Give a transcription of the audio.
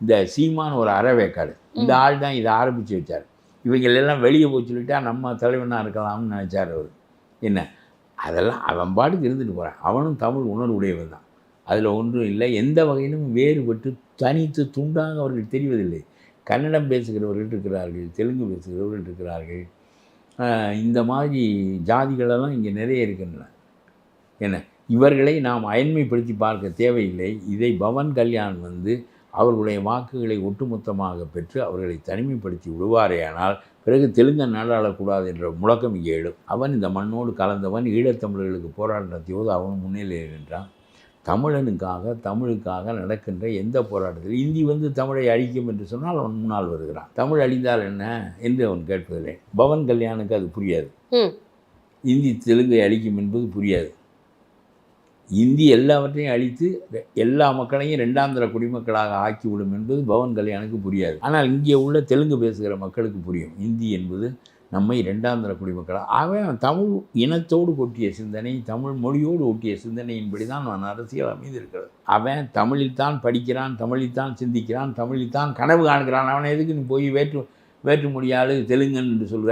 இந்த சீமான் ஒரு அறவேக்காடு, இந்த ஆள் தான் இதை ஆரம்பித்து வச்சார். இவங்களெல்லாம் வெளியே போய் சொல்லிட்டா நம்ம தலைவனாக இருக்கலாம்னு நினச்சார் அவர். என்ன அதெல்லாம் அவன் பாட்டுக்கு இருந்துட்டு போகிறான். அவனும் தமிழ் உணர்வுடையவன் தான், அதில் ஒன்றும் இல்லை. எந்த வகையிலும் வேறுபட்டு தனித்து துண்டாக அவர்கள் தெரிவதில்லை. கன்னடம் பேசுகிறவர்கள் இருக்கிறார்கள், தெலுங்கு பேசுகிறவர்கள் இருக்கிறார்கள். இந்த மாதிரி ஜாதிகளெல்லாம் இங்கே நிறைய இருக்கின்றன. என்ன இவர்களை நாம் அயன்மைப்படுத்தி பார்க்க தேவையில்லை. இதை பவன் கல்யாண் அவர்களுடைய வாக்குகளை ஒட்டுமொத்தமாக பெற்று அவர்களை தனிமைப்படுத்தி விடுவாரேயானால் பிறகு தெலுங்கன் நாடாளக்கூடாது என்ற முழக்கம் இங்கே எழும். அவன் இந்த மண்ணோடு கலந்தவன். ஈழத்தமிழர்களுக்கு போராட்டம் நடத்தியபோது அவன் முன்னிலையில் நின்றான். தமிழுக்காக நடக்கின்ற எந்த போராட்டத்தில் இந்தி தமிழை அழிக்கும் என்று சொன்னால் அவன் முன்னால் வருகிறான். தமிழ் அழிந்தால் என்ன என்று அவன் கேட்பதில்லை. பவன் கல்யாணுக்கு அது புரியாது. இந்தி தெலுங்கை அழிக்கும் என்பது புரியாது. இந்தி எல்லாவற்றையும் அழித்து எல்லா மக்களையும் ரெண்டாந்திர குடிமக்களாக ஆக்கிவிடும் என்பது பவன் கல்யாணுக்கு புரியாது. ஆனால் இங்கே உள்ள தெலுங்கு பேசுகிற மக்களுக்கு புரியும். இந்தி என்பது நம்மை ரெண்டாந்திர குடிமக்களாக. அவன் தமிழ் இனத்தோடு ஒட்டிய சிந்தனை, தமிழ் மொழியோடு ஒட்டிய சிந்தனையின்படி தான் அவன் அரசியல் அமைந்திருக்கிறது. அவன் தமிழில்தான் படிக்கிறான், தமிழில்தான் சிந்திக்கிறான், தமிழில்தான் கனவு காண்கிறான். அவனை எதுக்கு நீ போய் வேற்று மொழியாளு தெலுங்கன் என்று சொல்கிறாய்?